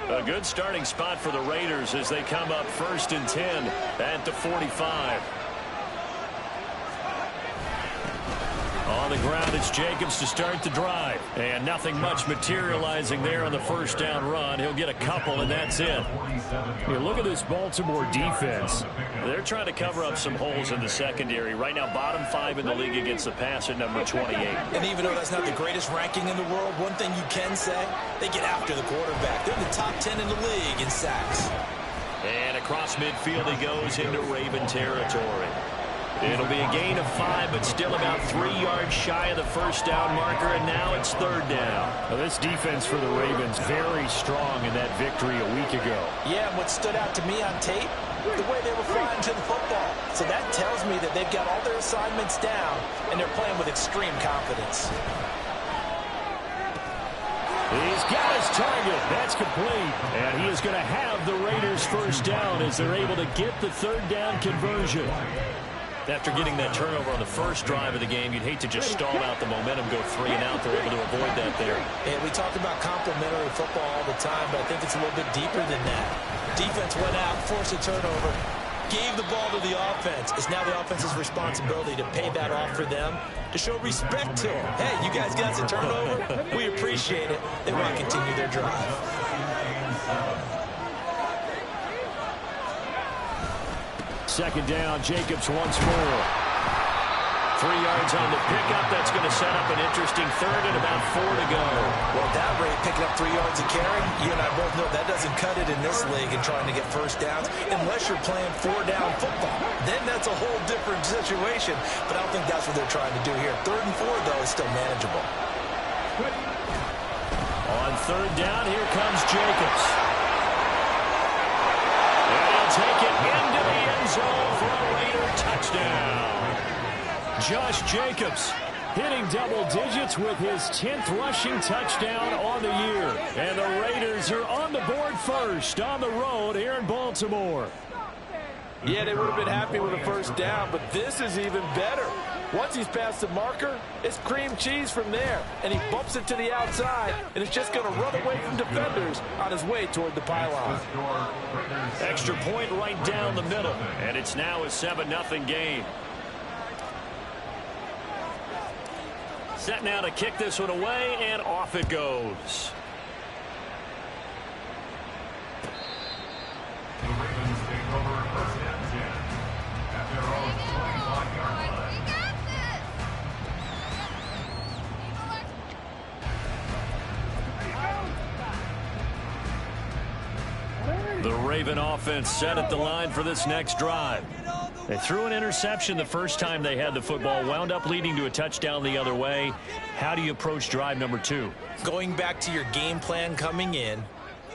A good starting spot for the Raiders as they come up 1st and 10 at the 45. On the ground, it's Jacobs to start the drive. And nothing much materializing there on the first down run. He'll get a couple, and that's it. You look at this Baltimore defense. They're trying to cover up some holes in the secondary. Right now, bottom 5 in the league against the pass at number 28. And even though that's not the greatest ranking in the world, one thing you can say, they get after the quarterback. They're in the top 10 in the league in sacks. And across midfield he goes into Raven territory. It'll be a gain of 5, but still about 3 yards shy of the first down marker, and now it's 3rd down. Now this defense for the Ravens very strong in that victory a week ago. Yeah, and what stood out to me on tape, the way they were flying to the football. So that tells me that they've got all their assignments down, and they're playing with extreme confidence. He's got his target. That's complete. And he is going to have the Raiders first down as they're able to get the 3rd down conversion. After getting that turnover on the first drive of the game, you'd hate to just stall out the momentum, go 3 and out. They're able to avoid that there. And we talk about complementary football all the time, but I think it's a little bit deeper than that. Defense went out, forced a turnover, gave the ball to the offense. It's now the offense's responsibility to pay that off for them, to show respect to them. Hey, you guys got us a turnover. We appreciate it. They want to continue their drive. 2nd down, Jacobs once more. 3 yards on the pickup. That's going to set up an interesting 3rd and about 4 to go. Well, at that rate, picking up 3 yards a carry, you and I both know that doesn't cut it in this league and trying to get first downs unless you're playing 4-down football. Then that's a whole different situation, but I don't think that's what they're trying to do here. 3rd and 4, though, is still manageable. On 3rd down, here comes Jacobs. And he'll take it into the end zone for a Raider touchdown. Josh Jacobs hitting double digits with his 10th rushing touchdown on the year. And the Raiders are on the board first on the road here in Baltimore. Yeah, they would have been happy with a first down, but this is even better. Once he's past the marker, it's cream cheese from there. And he bumps it to the outside, and it's just going to run away from defenders on his way toward the pylon. Extra point right down the middle. And it's now a 7-0 game. Set now to kick this one away, and off it goes. The Ravens take over 1st and 10 at their own 25-yard line. The Raven offense set at the line for this next drive. They threw an interception the first time they had the football, wound up leading to a touchdown the other way. How do you approach drive number 2? Going back to your game plan coming in,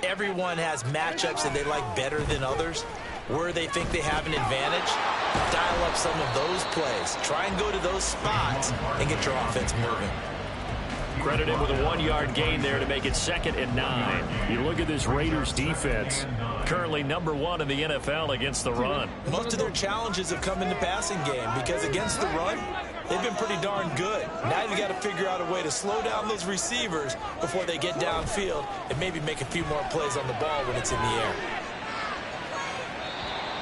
everyone has matchups that they like better than others. Where they think they have an advantage, dial up some of those plays. Try and go to those spots and get your offense moving. Credited with a 1-yard gain there to make it 2nd and 9. You look at this Raiders defense. Currently number 1 in the NFL against the run. Most of their challenges have come in the passing game because against the run, they've been pretty darn good. Now you've got to figure out a way to slow down those receivers before they get downfield and maybe make a few more plays on the ball when it's in the air.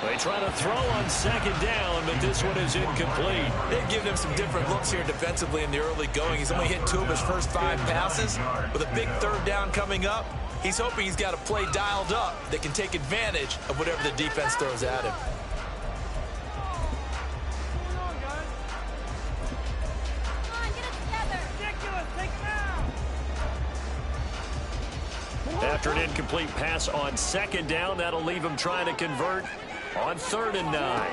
They try to throw on 2nd down, but this one is incomplete. They've given him some different looks here defensively in the early going. He's only hit 2 of his first 5 passes. With a big 3rd down coming up, he's hoping he's got a play dialed up that can take advantage of whatever the defense throws at him. After an incomplete pass on 2nd down, that'll leave him trying to convert on 3rd and 9.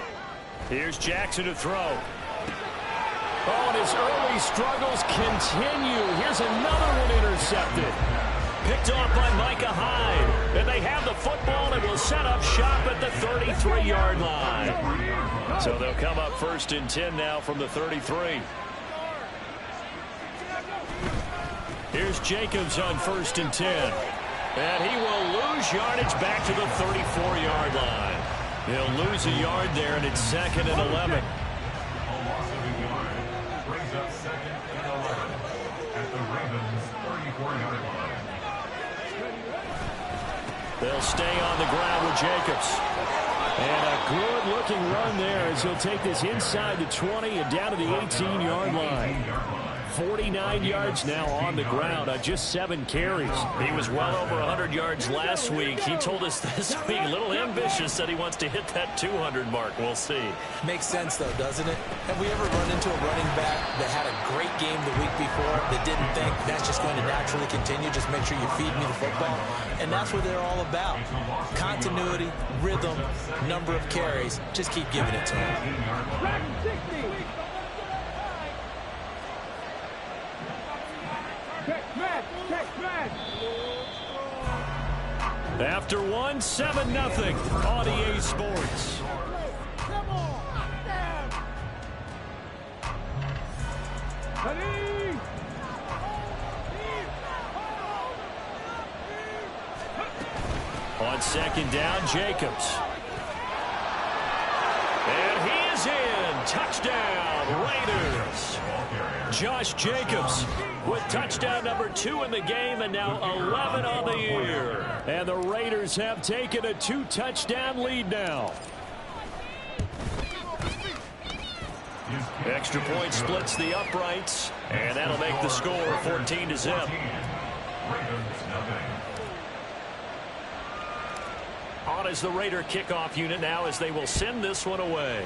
Here's Jackson to throw. Oh, and his early struggles continue. Here's another one intercepted. Picked off by Micah Hyde. And they have the football and will set up shop at the 33-yard line. So they'll come up 1st and 10 now from the 33. Here's Jacobs on 1st and 10. And he will lose yardage back to the 34-yard line. He'll lose a yard there, and it's 2nd and 11. A loss of a yard brings up 2nd and 11 at the Ravens' 34-yard line. They'll stay on the ground with Jacobs. And a good-looking run there as he'll take this inside the 20 and down to the 18-yard line. 49 yards now on the ground on just 7 carries. He was well over 100 yards last week. He told us this week, a little ambitious, said he wants to hit that 200 mark. We'll see. Makes sense, though, doesn't it? Have we ever run into a running back that had a great game the week before that didn't think that's just going to naturally continue? Just make sure you feed me the football. And that's what they're all about. Continuity, rhythm, number of carries. Just keep giving it to him. After one, 7-0 on EA Sports. On second down, Jacobs. And he is in. Touchdown, Raiders. Josh Jacobs with touchdown number 2 in the game and now 11 on the year. And the Raiders have taken a 2-touchdown lead now. Extra point splits the uprights, and that'll make the score 14-0. On is the Raider kickoff unit now as they will send this one away.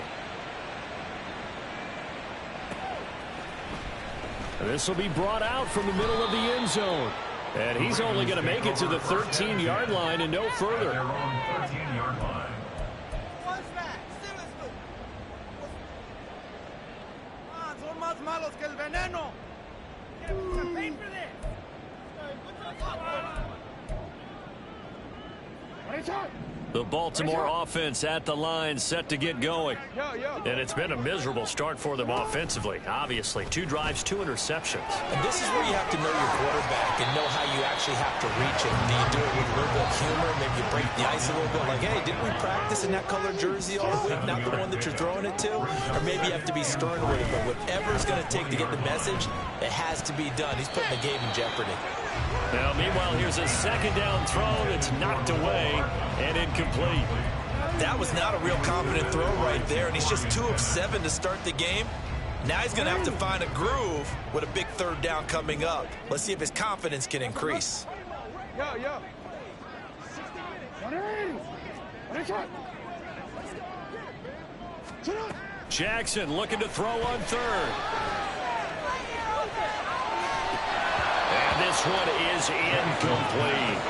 This will be brought out from the middle of the end zone. And he's only going to make it to the 13-yard line and no further. Their own 13-yard line. Son más malos que el veneno. The Baltimore offense at the line set to get going. And it's been a miserable start for them offensively. Obviously, 2 drives, 2 interceptions. And this is where you have to know your quarterback and know how you actually have to reach him. Do you do it with a little bit of humor? Maybe you break the ice a little bit. Like, hey, didn't we practice in that colored jersey all week? Not the one that you're throwing it to? Or maybe you have to be stern with it. But whatever it's going to take to get the message, it has to be done. He's putting the game in jeopardy. Now, meanwhile, here's a second down throw that's knocked away and incomplete. That was not a real confident throw right there, and he's just 2 of 7 to start the game. Now he's going to have to find a groove with a big third down coming up. Let's see if his confidence can increase. Jackson looking to throw on third. And this one is incomplete.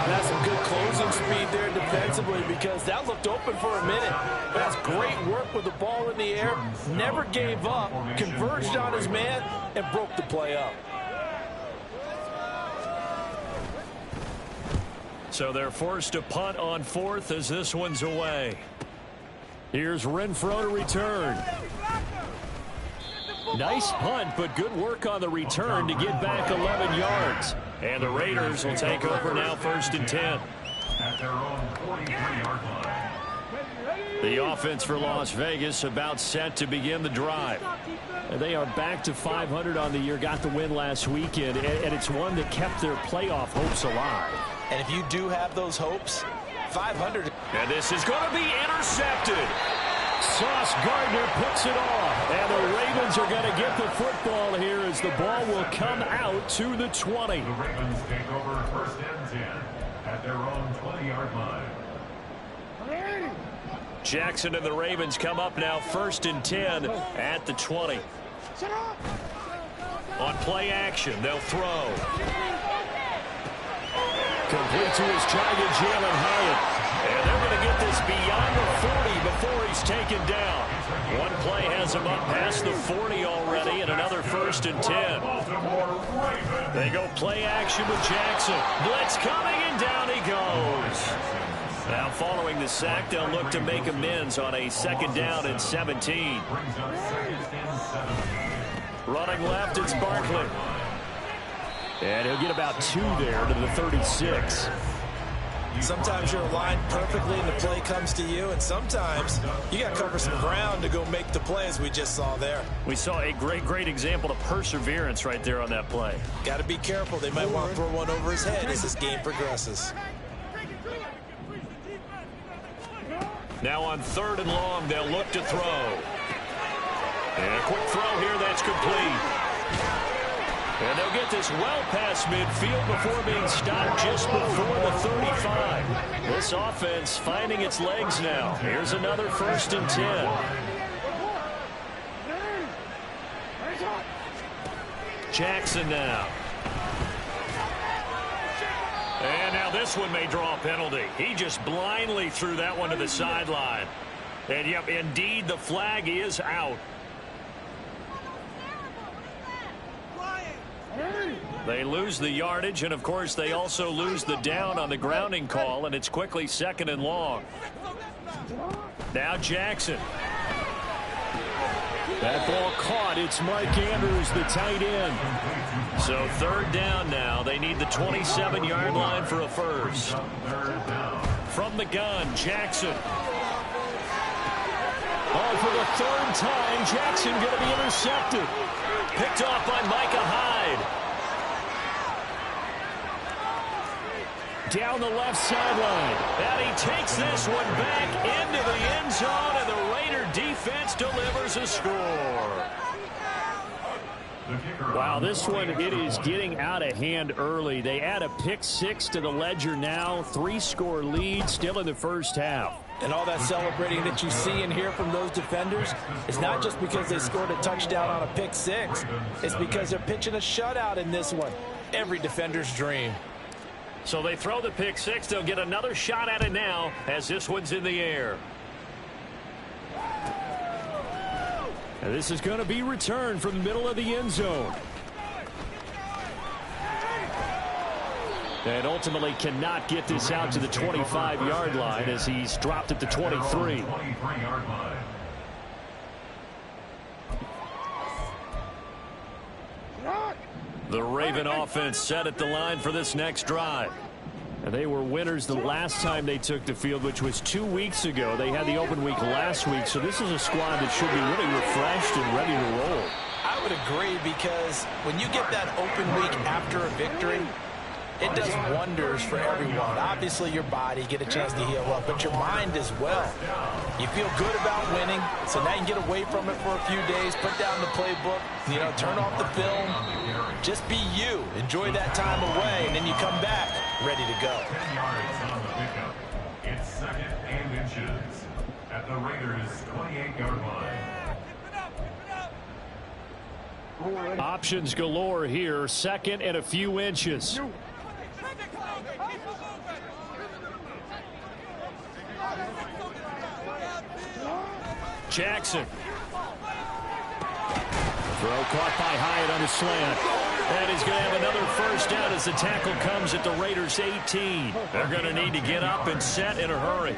That's some good closing speed there defensively because that looked open for a minute. That's great work with the ball in the air. Never gave up, converged on his man, and broke the play up. So they're forced to punt on 4th as this one's away. Here's Renfrow to return. Nice punt, but good work on the return to get back 11 yards. And the Raiders will take over now 1st and 10. At their own 43-yard line. The offense for Las Vegas about set to begin the drive. They are back to 500 on the year, got the win last weekend, and it's one that kept their playoff hopes alive. And if you do have those hopes, 500. And this is going to be intercepted. Sauce Gardner picks it off, and the Ravens are going to get the football here as the ball will come out to the 20. The Ravens take over 1st and 10 at their own 20-yard line. Jackson and the Ravens come up now 1st and 10 at the 20. On play action, they'll throw. Complete to his target, Jalen Hyatt. And they're going to get this beyond the 40 before he's taken down. One play has him up past the 40 already, and another 1st and 10. They go play action with Jackson. Blitz coming, and down he goes. Now following the sack, they'll look to make amends on a 2nd down and 17. Running left, it's Barkley. And he'll get about 2 there to the 36. Sometimes you're aligned perfectly and the play comes to you, and sometimes you got to cover some ground to go make the play, as we just saw there. We saw a great example of perseverance right there on that play. Got to be careful. They might want to throw one over his head as this game progresses. Now on 3rd and long, they'll look to throw. And a quick throw here, that's complete. And they'll get this well past midfield before being stopped just before the 35. This offense finding its legs now. Here's another 1st and 10. Jackson now. And now this one may draw a penalty. He just blindly threw that one to the sideline. And, yep, indeed, the flag is out. They lose the yardage, and, of course, they also lose the down on the grounding call, and it's quickly 2nd and long. Now Jackson. That ball caught. It's Mike Andrews, the tight end. So 3rd down now. They need the 27-yard line for a first. From the gun, Jackson. Oh, for the 3rd time, Jackson going to be intercepted. Picked off by Micah Hyde. Down the left sideline. And he takes this one back into the end zone, and the Raider defense delivers a score. Wow, this one, it is getting out of hand early. They add a pick 6 to the ledger now. 3-score lead still in the first half. And all that celebrating that you see and hear from those defenders is not just because they scored a touchdown on a pick 6. It's because they're pitching a shutout in this one. Every defender's dream. So they throw the pick 6. They'll get another shot at it now as this one's in the air. And this is going to be returned from the middle of the end zone. And ultimately cannot get this out to the 25-yard line as he's dropped at the 23. The Raven offense set at the line for this next drive. And they were winners the last time they took the field, which was 2 weeks ago. They had the open week last week, so this is a squad that should be really refreshed and ready to roll. I would agree, because when you get that open week after a victory, it does wonders for everyone. Obviously, your body, get a chance to heal up, but your mind as well. You feel good about winning, so now you can get away from it for a few days, put down the playbook, turn off the film. Just be you. Enjoy that time away, and then you come back ready to go. 10 yards on the pickup. It's 2nd and inches at the Raiders' 28-yard line. Options galore here. 2nd and a few inches. Jackson. Throw caught by Hyatt on the slant. And he's going to have another first down as the tackle comes at the Raiders' 18. They're going to need to get up and set in a hurry.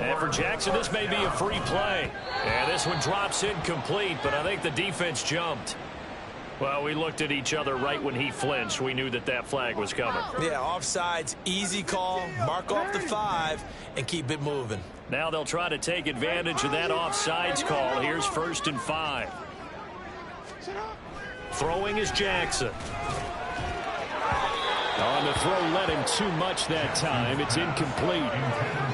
And for Jackson, this may be a free play. And this one drops incomplete, but I think the defense jumped. Well, we looked at each other right when he flinched. We knew that that flag was coming. Yeah, offsides, easy call, mark off the 5, and keep it moving. Now they'll try to take advantage of that offsides call. Here's 1st and 5. Throwing is Jackson. On the throw, led him too much that time. It's incomplete.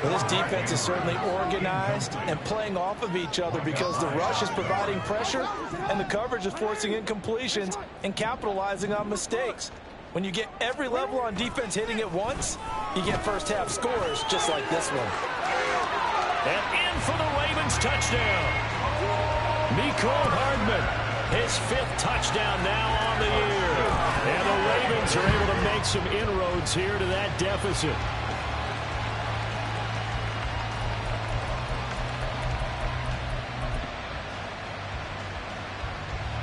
Well, this defense is certainly organized and playing off of each other, because the rush is providing pressure and the coverage is forcing incompletions and capitalizing on mistakes. When you get every level on defense hitting at once, you get first half scores just like this one. And in for the Ravens touchdown. Mecole Hardman. His 5th touchdown now on the year. And the Ravens are able to make some inroads here to that deficit.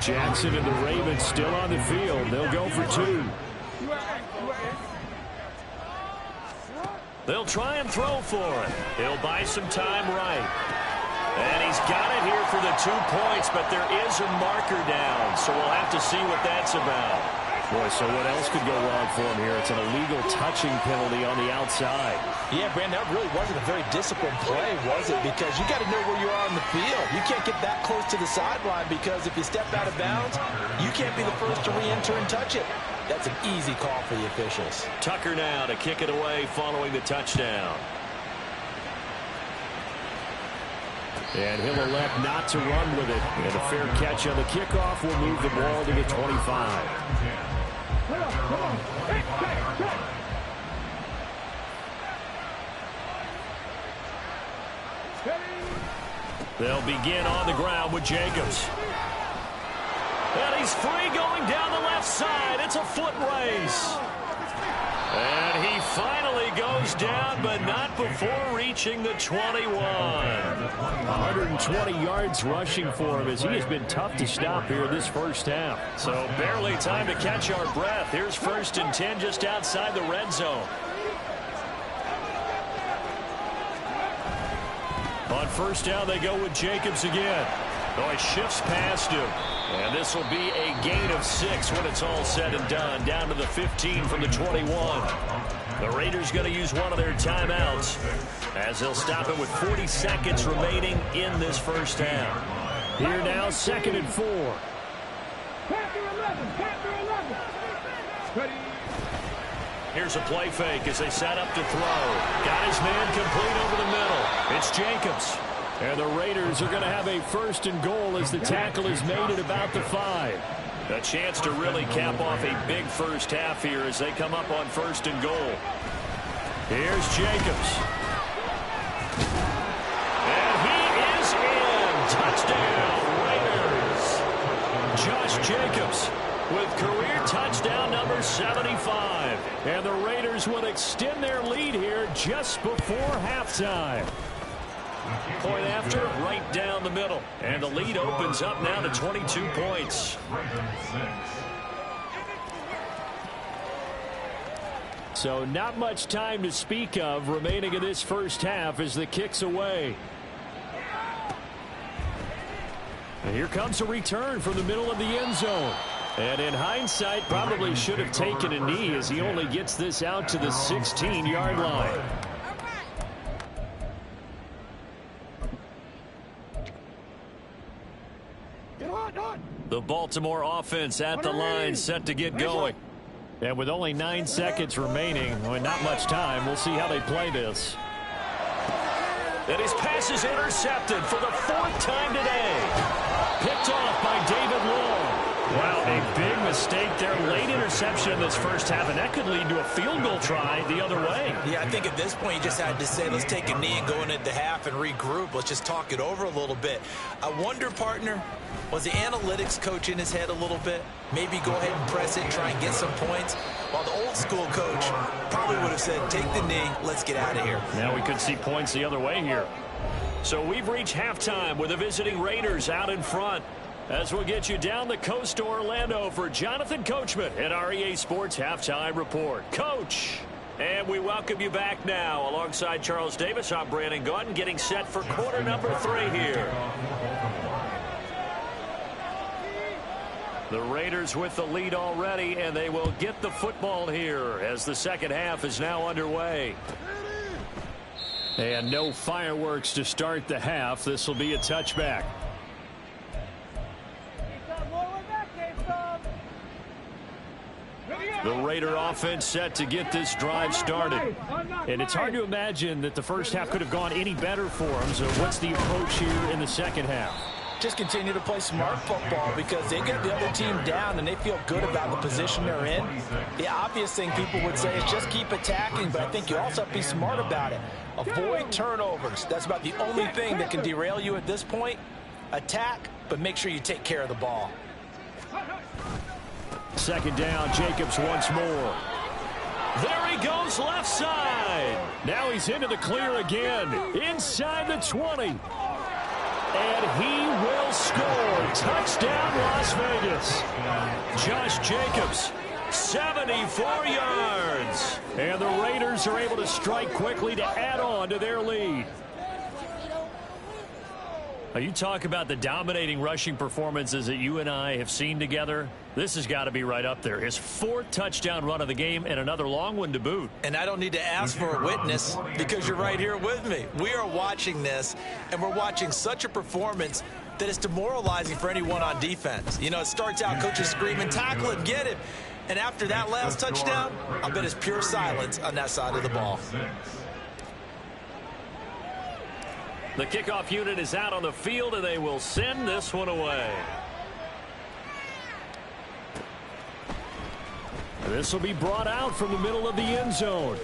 Jackson and the Ravens still on the field. They'll go for 2. They'll try and throw for it. He'll buy some time right. And he's got it here for the 2 points, but there is a marker down, so we'll have to see what that's about. Boy, so what else could go wrong for him here? It's an illegal touching penalty on the outside. Yeah, Brandon, that really wasn't a very disciplined play, was it? Because you got to know where you are on the field. You can't get that close to the sideline, because if you step out of bounds, you can't be the first to re-enter and touch it. That's an easy call for the officials. Tucker now to kick it away following the touchdown. And he'll elect not to run with it. And a fair catch on the kickoff will move the ball to the 25. They'll begin on the ground with Jacobs. And he's free going down the left side. It's a foot race. And he finally goes down, but not before reaching the 21. 120 yards rushing for him as he has been tough to stop here this first half. So barely time to catch our breath. Here's 1st and 10 just outside the red zone. On 1st down, they go with Jacobs again. Oh, he shifts past him. And this will be a gain of 6 when it's all said and done. Down to the 15 from the 21. The Raiders going to use one of their timeouts as they'll stop it with 40 seconds remaining in this first half. Here now, 2nd and 4. Here's a play fake as they set up to throw. Got his man complete over the middle. It's Jacobs. And the Raiders are going to have a 1st and goal as the tackle is made at about the 5. A chance to really cap off a big first half here as they come up on 1st and goal. Here's Jacobs. And he is in. Touchdown, Raiders. Josh Jacobs with career touchdown number 75. And the Raiders will extend their lead here just before halftime. Point after, right down the middle. And the lead opens up now to 22 points. So not much time to speak of remaining in this first half as the kick's away. And here comes a return from the middle of the end zone. And in hindsight, probably should have taken a knee as he only gets this out to the 16-yard line. The Baltimore offense at the line set to get going. And with only 9 seconds remaining, not much time, we'll see how they play this. And his pass is intercepted for the 4th time today. Picked off by David Long. Wow, a big mistake there. Late interception in this first half, and that could lead to a field goal try the other way. Yeah, I think at this point you just had to say, let's take a knee and go into the half and regroup. Let's just talk it over a little bit. I wonder, partner, was the analytics coach in his head a little bit? Maybe go ahead and press it, try and get some points. While the old school coach probably would have said, take the knee, let's get out of here. Now we could see points the other way here. So we've reached halftime with the visiting Raiders out in front. As we'll get you down the coast to Orlando for Jonathan Coachman at our EA Sports Halftime Report. Coach, and we welcome you back now. Alongside Charles Davis, I'm Brandon Gaudin, getting set for quarter number 3 here. The Raiders with the lead already, and they will get the football here as the second half is now underway. And no fireworks to start the half. This will be a touchback. The Raider offense set to get this drive started. And it's hard to imagine that the first half could have gone any better for them. So what's the approach here in the second half? Just continue to play smart football because they get the other team down and they feel good about the position they're in. The obvious thing people would say is just keep attacking, but I think you also have to be smart about it. Avoid turnovers. That's about the only thing that can derail you at this point. Attack, but make sure you take care of the ball. Second down, Jacobs once more. There he goes left side. Now he's into the clear again. Inside the 20. And he will score. Touchdown, Las Vegas. Josh Jacobs, 74 yards. And the Raiders are able to strike quickly to add on to their lead. Now, you talk about the dominating rushing performances that you and I have seen together. This has got to be right up there. His 4th touchdown run of the game and another long one to boot. And I don't need to ask for a witness because you're right here with me. We are watching this, and we're watching such a performance that is demoralizing for anyone on defense. You know, it starts out, coaches screaming, tackle it, get it. And after that last touchdown, I bet it's pure silence on that side of the ball. The kickoff unit is out on the field, and they will send this one away. This will be brought out from the middle of the end zone.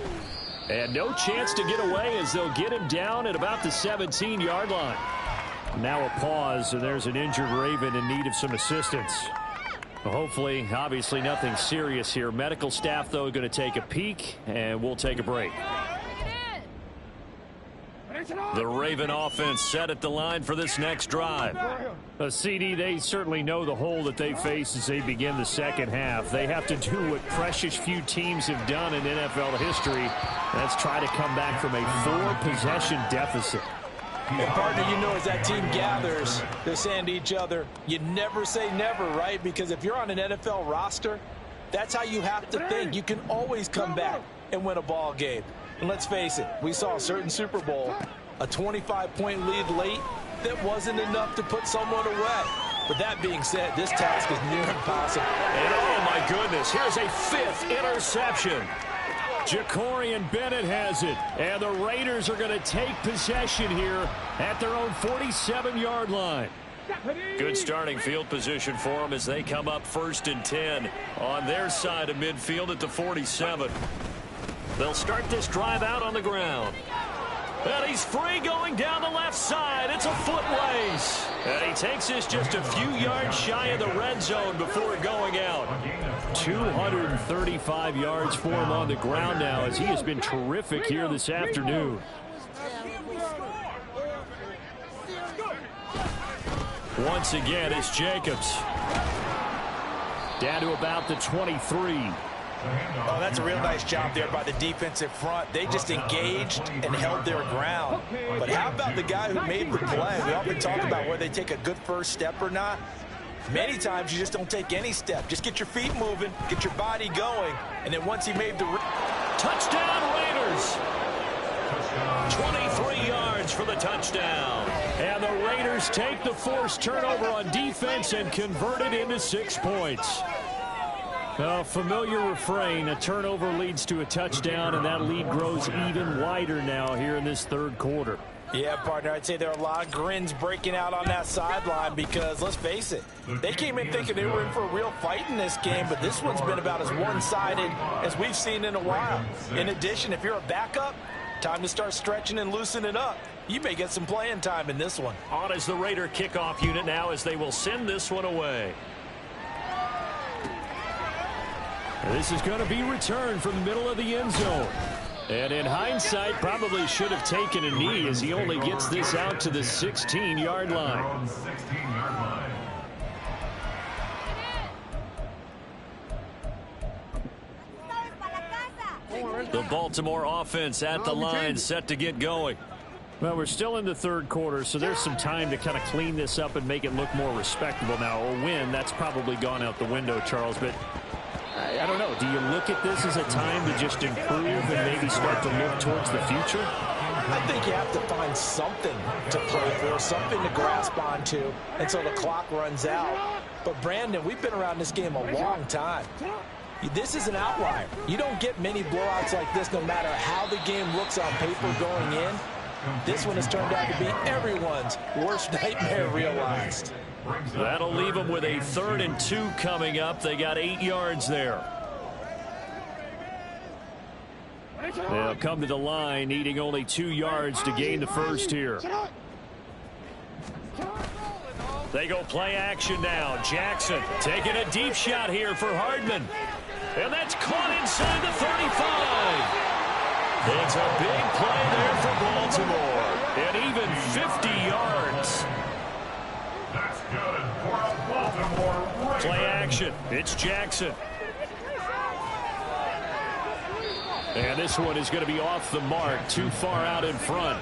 And no chance to get away as they'll get him down at about the 17-yard line. Now a pause, and there's an injured Raven in need of some assistance. Hopefully, obviously nothing serious here. Medical staff, though, going to take a peek, and we'll take a break. The Raven offense set at the line for this next drive. CD, they certainly know the hole that they face as they begin the second half. They have to do what precious few teams have done in NFL history. That's try to come back from a 4-possession deficit. And partner, you know, as that team gathers, they're saying to each other, you never say never, right? Because if you're on an NFL roster, that's how you have to think. You can always come back and win a ball game. And let's face it, we saw a certain Super Bowl, a 25-point lead late that wasn't enough to put someone away. But that being said, this task is near impossible. And oh my goodness, here's a 5th interception. Jacorian Bennett has it, and the Raiders are going to take possession here at their own 47-yard line. Good starting field position for them as they come up 1st and 10 on their side of midfield at the 47. They'll start this drive out on the ground. And he's free going down the left side. It's a foot race. And he takes this just a few yards shy of the red zone before going out. 235 yards for him on the ground now as he has been terrific here this afternoon. Once again, it's Jacobs. Down to about the 23. Oh, that's a real nice job there by the defensive front. They just engaged and held their ground. But how about the guy who made the play? We often talk about whether they take a good first step or not. Many times you just don't take any step. Just get your feet moving, get your body going, and then once he made the touchdown Raiders. 23 yards for the touchdown. And the Raiders take the forced turnover on defense and convert it into 6 points. A familiar refrain, a turnover leads to a touchdown, and that lead grows even wider now here in this third quarter. Yeah, partner, I'd say there are a lot of grins breaking out on that sideline because, let's face it, they came in thinking they were in for a real fight in this game, but this one's been about as one-sided as we've seen in a while. In addition, if you're a backup, time to start stretching and loosening up. You may get some playing time in this one. On is the Raider kickoff unit now as they will send this one away. This is going to be returned from the middle of the end zone. And in hindsight, probably should have taken a knee as he only gets this out to the 16-yard line. The Baltimore offense at the line, set to get going. Well, we're still in the third quarter, so there's some time to kind of clean this up and make it look more respectable now. A win, that's probably gone out the window, Charles, but I don't know. Do you look at this as a time to just improve and maybe start to look towards the future? I think you have to find something to play for, something to grasp onto until the clock runs out. But, Brandon, we've been around this game a long time. This is an outlier. You don't get many blowouts like this no matter how the game looks on paper going in. This one has turned out to be everyone's worst nightmare realized. That'll leave them with a 3rd and 2 coming up. They got 8 yards there. They'll come to the line, needing only 2 yards to gain the first here. They go play action now. Jackson taking a deep shot here for Hardman. And that's caught inside the 35. It's a big play there for Baltimore. And even 50 yards. That's good for a Baltimore Ravens. Play action. It's Jackson. And this one is going to be off the mark, too far out in front.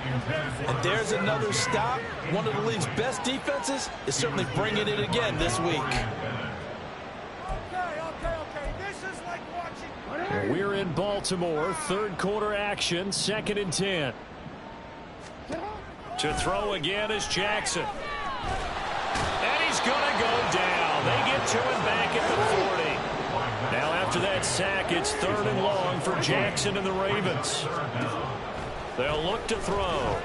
And there's another stop. One of the league's best defenses is certainly bringing it again this week. We're in Baltimore, third quarter action, 2nd and 10. To throw again is Jackson. And he's going to go down. They get to him back at the 40. Now after that sack, it's 3rd and long for Jackson and the Ravens. They'll look to throw.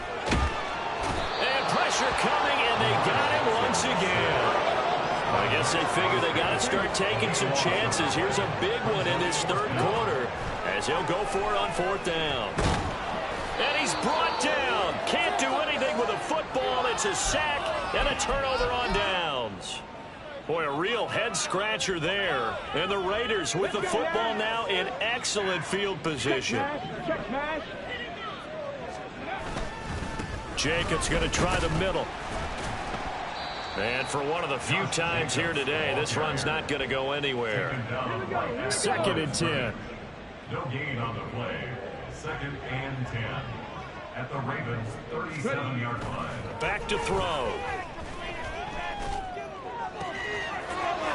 And pressure coming, and they got him once again. I guess they figure they got to start taking some chances. Here's a big one in this third quarter as he'll go for it on fourth down. And he's brought down. Can't do anything with a football. It's a sack and a turnover on downs. Boy, a real head-scratcher there. And the Raiders with the football now in excellent field position. Jacobs going to try the middle. And for one of the few times here today, this run's not going to go anywhere. 2nd and 10. No gain on the play. 2nd and 10. At the Ravens' 37-yard line. Back to throw.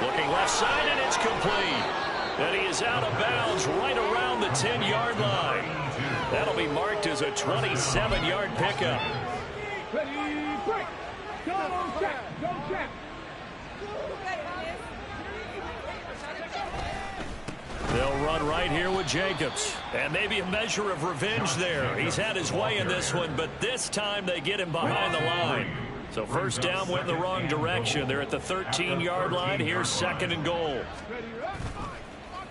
Looking left side, and it's complete. And he is out of bounds right around the 10-yard line. That'll be marked as a 27-yard pickup. Ready, break. Go, check. Go, check. They'll run right here with Jacobs. And maybe a measure of revenge there. He's had his way in this one, but this time they get him behind the line. So first down went the wrong direction. They're at the 13-yard line. Here's 2nd and goal.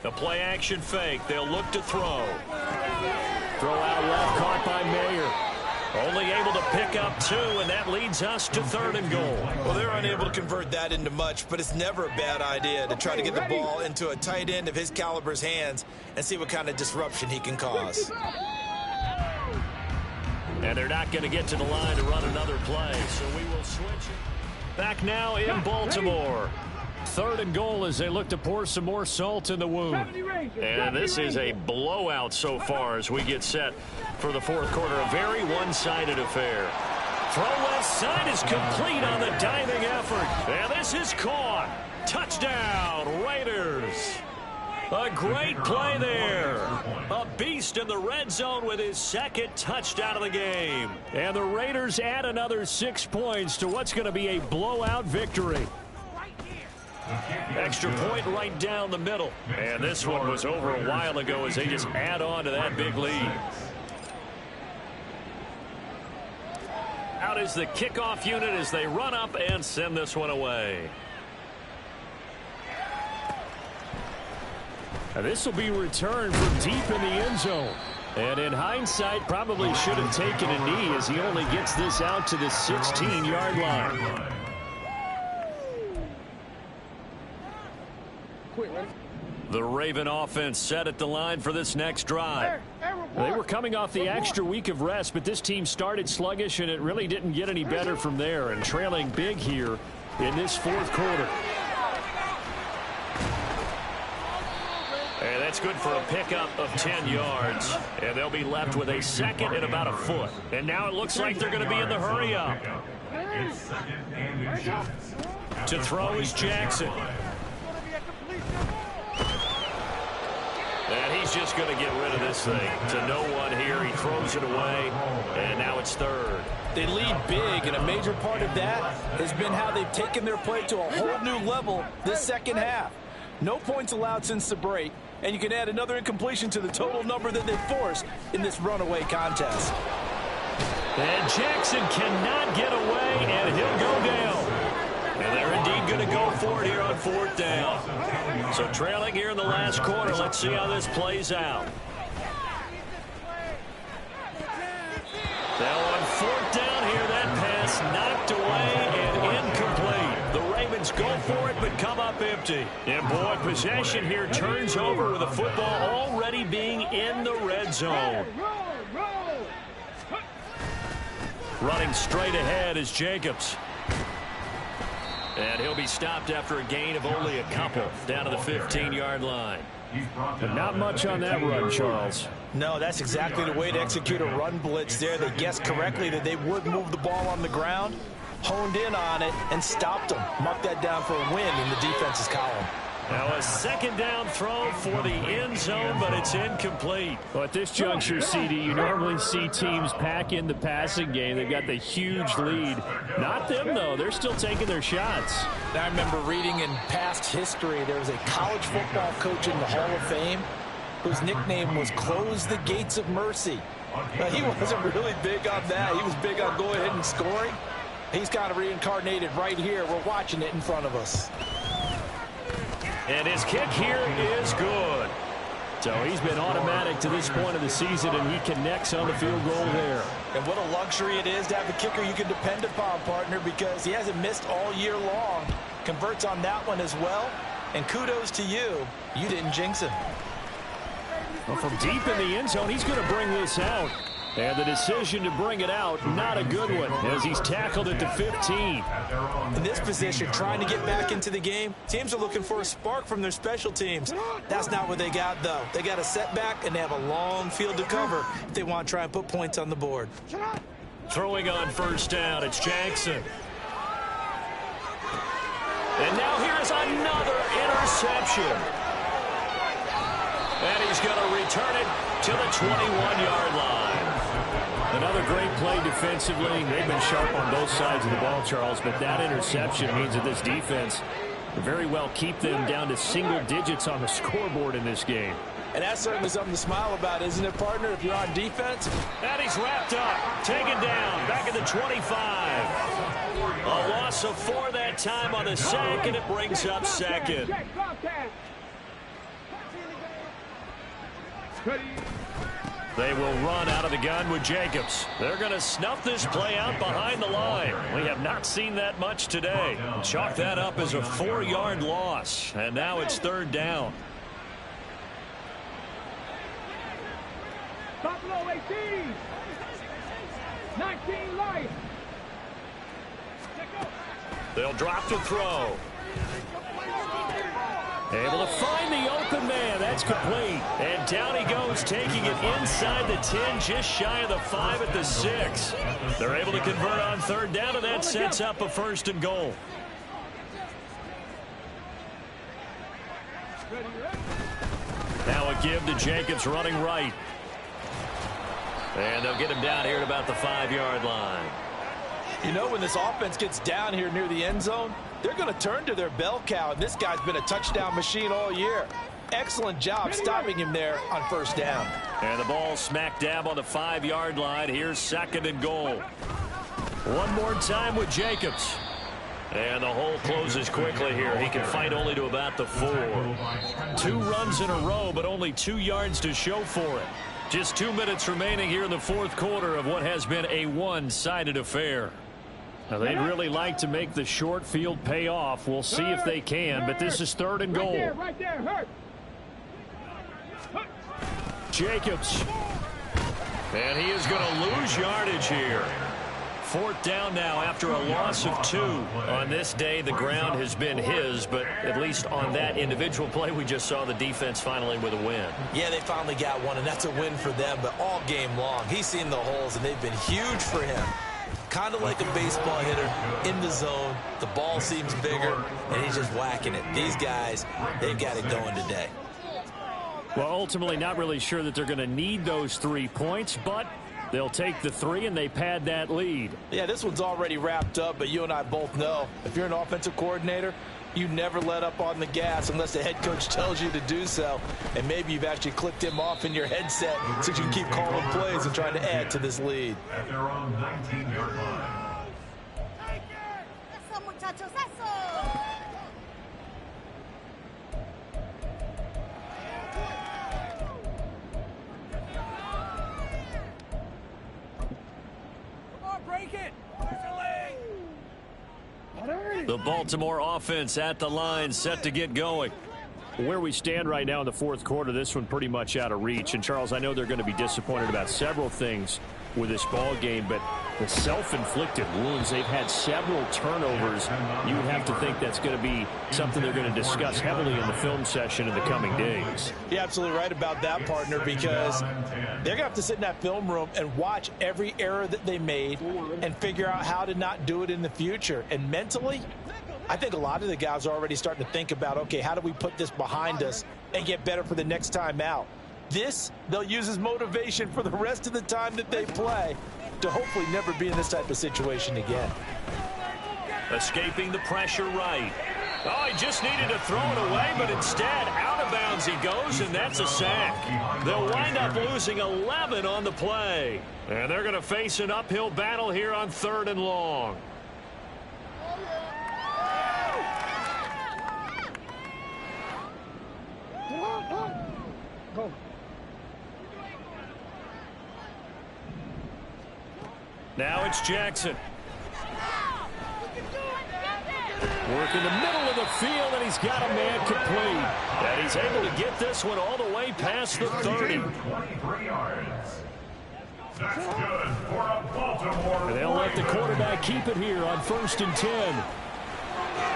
The play action fake. They'll look to throw. Throw out left, caught by Mayer. Only able to pick up 2, and that leads us to 3rd and goal. Well, they're unable to convert that into much, but it's never a bad idea to try to get the ball into a tight end of his caliber's hands and see what kind of disruption he can cause. And they're not going to get to the line to run another play, so we will switch it. Back now in Baltimore. 3rd and goal as they look to pour some more salt in the wound. And this is a blowout so far as we get set for the fourth quarter. A very one-sided affair. Throw left side is complete on the diving effort. And this is caught. Touchdown, Raiders. A great play there. A beast in the red zone with his 2nd touchdown of the game. And the Raiders add another 6 points to what's going to be a blowout victory. Extra point right down the middle. And this one was over a while ago as they just add on to that big lead. Out is the kickoff unit as they run up and send this one away. This will be returned from deep in the end zone. And in hindsight, probably should have taken a knee as he only gets this out to the 16-yard line. The Raven offense set at the line for this next drive. They were coming off the extra week of rest, but this team started sluggish, and it really didn't get any better from there, and trailing big here in this fourth quarter. And that's good for a pickup of 10 yards. And they'll be left with a 2nd and about a foot. And now it looks like they're going to be in the hurry up. To throw is Jackson. And he's just going to get rid of this thing to no one here. He throws it away, and now it's 3rd. They lead big, and a major part of that has been how they've taken their play to a whole new level this second half. No points allowed since the break, and you can add another incompletion to the total number that they forced in this runaway contest. And Jackson cannot get away, and he'll go down. And they're indeed going to go for it here on 4th down. So trailing here in the last quarter. Let's see how this plays out. Now on 4th down here, that pass knocked away and incomplete. The Ravens go for it, but come up empty. And boy, possession here turns over with the football already being in the red zone. Running straight ahead is Jacobs. And he'll be stopped after a gain of only a couple down to the 15-yard line. But not much on that run, Charles. No, that's exactly the way to execute a run blitz there. They guessed correctly that they would move the ball on the ground, honed in on it, and stopped them. Mark that down for a win in the defense's column. Now a 2nd down throw for the end zone, but it's incomplete. Well, at this juncture, CD, you normally see teams pack in the passing game. They've got the huge lead. Not them, though. They're still taking their shots. I remember reading in past history, there was a college football coach in the Hall of Fame whose nickname was Close the Gates of Mercy. He wasn't really big on that. He was big on going ahead and scoring. He's kind of reincarnated right here. We're watching it in front of us. And his kick here is good. So he's been automatic to this point of the season, and he connects on the field goal there. And what a luxury it is to have a kicker you can depend upon, partner, because he hasn't missed all year long. Converts on that one as well. And kudos to you. You didn't jinx him. Well, from deep in the end zone, he's going to bring this out. And the decision to bring it out, not a good one, as he's tackled at the 15. In this position, trying to get back into the game, teams are looking for a spark from their special teams. That's not what they got, though. They got a setback, and they have a long field to cover if they want to try and put points on the board. Throwing on first down, it's Jackson. And now here's another interception. And he's going to return it to the 21-yard line. Another great play defensively. They've been sharp on both sides of the ball, Charles, but that interception means that this defense will very well keep them down to single digits on the scoreboard in this game. And that's certainly something to smile about, isn't it, partner, if you're on defense? And he's wrapped up, taken down, back at the 25. A loss of 4 that time on the sack, and it brings up second. They will run out of the gun with Jacobs. They're going to snuff this play out behind the line. We have not seen that much today. Chalk that up as a 4-yard loss. And now it's third down. Buffalo 18. 19 life. They'll drop to throw. Able to find the open man. That's complete. And down he goes, taking it inside the 10, just shy of the 5 at the 6. They're able to convert on third down, and that sets up a 1st and goal. Now a give to Jacobs running right. And they'll get him down here at about the 5-yard line. You know, when this offense gets down here near the end zone, they're going to turn to their bell cow, and this guy's been a touchdown machine all year. Excellent job stopping him there on first down. And the ball smack dab on the 5-yard line. Here's 2nd and goal. One more time with Jacobs. And the hole closes quickly here. He can fight only to about the 4. 2 runs in a row, but only 2 yards to show for it. Just 2 minutes remaining here in the 4th quarter of what has been a one-sided affair. Now, they'd really like to make the short field pay off. We'll see if they can, but this is 3rd and goal. Right there, hurt. Jacobs. And he is going to lose yardage here. 4th down now after a loss of 2. On this day, the ground has been his, but at least on that individual play, we just saw the defense finally with a win. Yeah, they finally got one, and that's a win for them, but all game long, he's seen the holes, and they've been huge for him. Kind of like a baseball hitter in the zone. The ball seems bigger, and he's just whacking it. These guys, they've got it going today. Well, ultimately, not really sure that they're going to need those 3 points, but they'll take the 3, and they pad that lead. Yeah, this one's already wrapped up, but you and I both know if you're an offensive coordinator, you never let up on the gas unless the head coach tells you to do so. And maybe you've actually clicked him off in your headset so you can keep calling plays and trying to add to this lead. At their own 19-yard line. Eso, muchachos, eso. Come on, break it. The Baltimore offense at the line, set to get going. Where we stand right now in the 4th quarter, this one pretty much out of reach. And, Charles, I know they're going to be disappointed about several things with this ball game, but the self-inflicted wounds, they've had several turnovers. You would have to think that's going to be something they're going to discuss heavily in the film session in the coming days. You're absolutely right about that, partner, because they're going to have to sit in that film room and watch every error that they made and figure out how to not do it in the future. And mentally, I think a lot of the guys are already starting to think about, okay, how do we put this behind us and get better for the next time out? This, they'll use as motivation for the rest of the time that they play to hopefully never be in this type of situation again. Escaping the pressure right. Oh, he just needed to throw it away, but instead out of bounds he goes, and that's a sack. They'll wind up losing 11 on the play. And they're going to face an uphill battle here on 3rd and long. Now it's Jackson. Work in the middle of the field, and he's got a man complete. And he's able to get this one all the way past the 30. 23 yards. That's good for a Baltimore. And they'll let the quarterback keep it here on 1st and 10.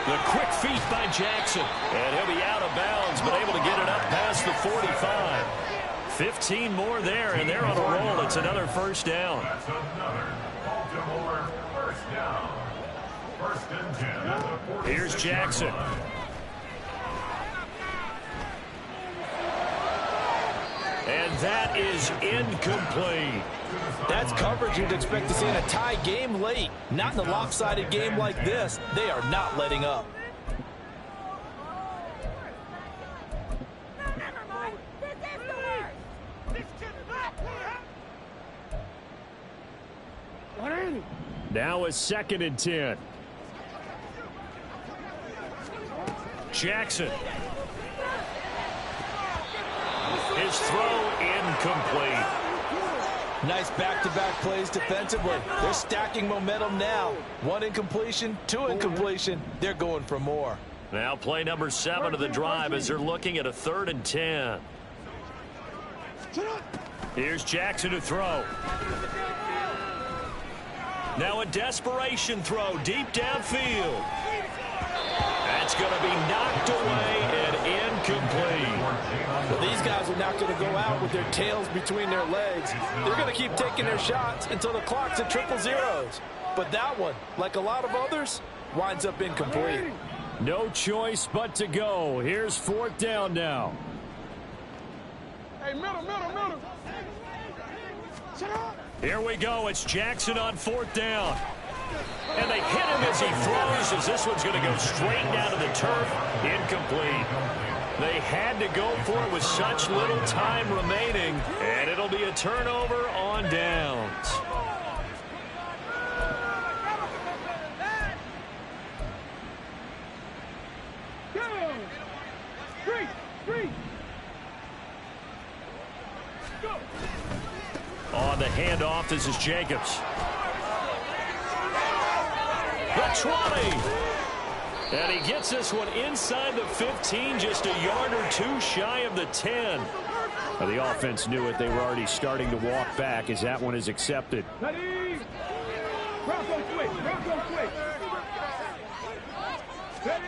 The quick feet by Jackson. And he'll be out of bounds, but able to get it up past the 45. 15 more there, and they're on a roll. It's another first down. That's another Baltimore first down. 1st and 10 at the 46. Here's Jackson. And that is incomplete. That's coverage you'd expect to see in a tie game late. Not in a lopsided game like this. They are not letting up. Now a 2nd and 10. Jackson. His throw incomplete. Nice back-to-back plays defensively. They're stacking momentum now. 1 incompletion, 2 incompletion. They're going for more. Now play number 7 of the drive as they're looking at a 3rd and 10. Here's Jackson to throw. Now a desperation throw deep downfield. That's going to be knocked away and incomplete. Well, these guys are not going to go out with their tails between their legs. They're going to keep taking their shots until the clock's at 000. But that one, like a lot of others, winds up incomplete. No choice but to go. Here's 4th down now. Hey, middle. Shut up. Here we go. It's Jackson on 4th down. And they hit him as he throws, as this one's going to go straight down to the turf. Incomplete. They had to go for it with such little time remaining, and it'll be a turnover on downs. On the handoff, this is Jacobs. The 20. And he gets this one inside the 15, just a yard or 2 shy of the 10. Well, the offense knew it. They were already starting to walk back as that one is accepted. Ready? Bronco quick. Ready?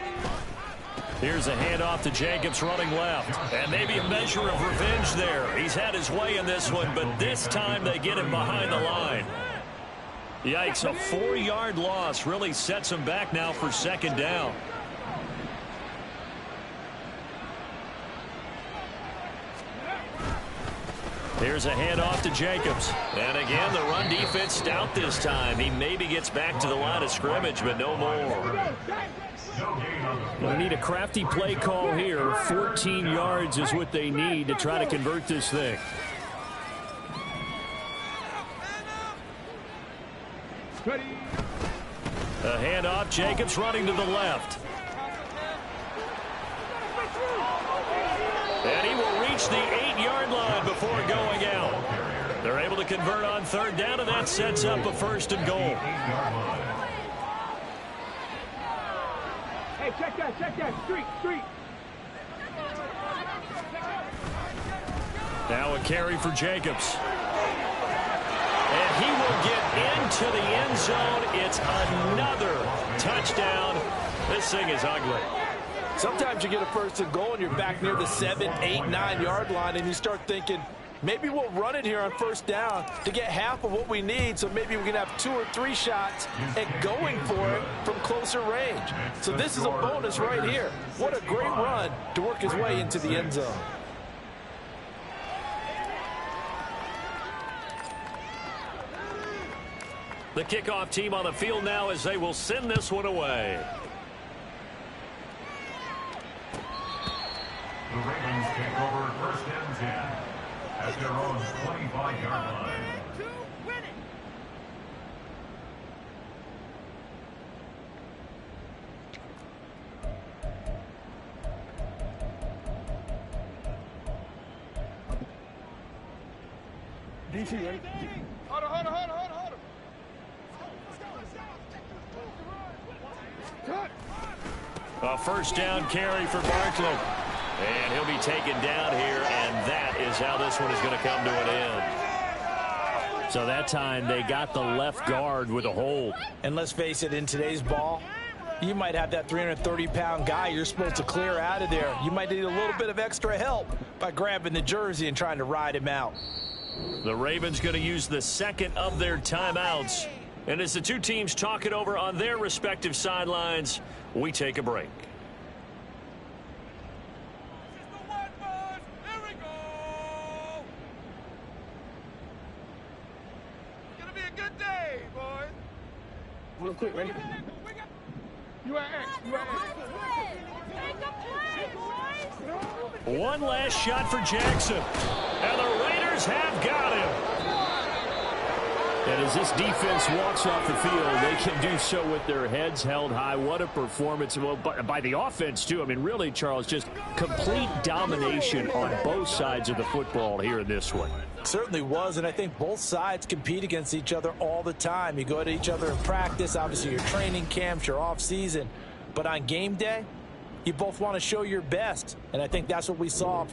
Here's a handoff to Jacobs running left. And maybe a measure of revenge there. He's had his way in this one, but this time they get him behind the line. Yikes, a 4-yard loss really sets him back now for 2nd down. Here's a handoff to Jacobs. And again, the run defense stout this time. He maybe gets back to the line of scrimmage, but no more. They need a crafty play call here. 14 yards is what they need to try to convert this thing. Ready? A handoff, Jacobs running to the left. And he will reach the 8-yard line before going out. They're able to convert on 3rd down, and that sets up a 1st and goal. Hey, check that. Street. Now a carry for Jacobs. And he will get into the end zone. It's another touchdown. This thing is ugly. Sometimes you get a 1st and goal and you're back near the 7, 8, 9-yard line, and you start thinking, maybe we'll run it here on 1st down to get half of what we need, so maybe we can have 2 or 3 shots at going for it from closer range. So this is a bonus right here. What a great run to work his way into the end zone. The kickoff team on the field now as they will send this one away. The Ravens at their own 25-yard line. To win it. DC, ready? Hold on. A first down carry for Barkley. And he'll be taken down here, and that is how this one is going to come to an end. So that time they got the left guard with a hold. And let's face it, in today's ball, you might have that 330-pound guy you're supposed to clear out of there. You might need a little bit of extra help by grabbing the jersey and trying to ride him out. The Ravens going to use the second of their timeouts. And as the two teams talk it over on their respective sidelines, we take a break. Real quick, ready? You at X. One last shot for Jackson. And the Raiders have got him. And as this defense walks off the field, they can do so with their heads held high. What a performance. Well, by the offense, too. I mean, really, Charles, just complete domination on both sides of the football here in this one. Certainly was, and I think both sides compete against each other all the time. You go to each other in practice, obviously your training camps, your off-season. But on game day, you both want to show your best, and I think that's what we saw.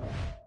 ¡Gol!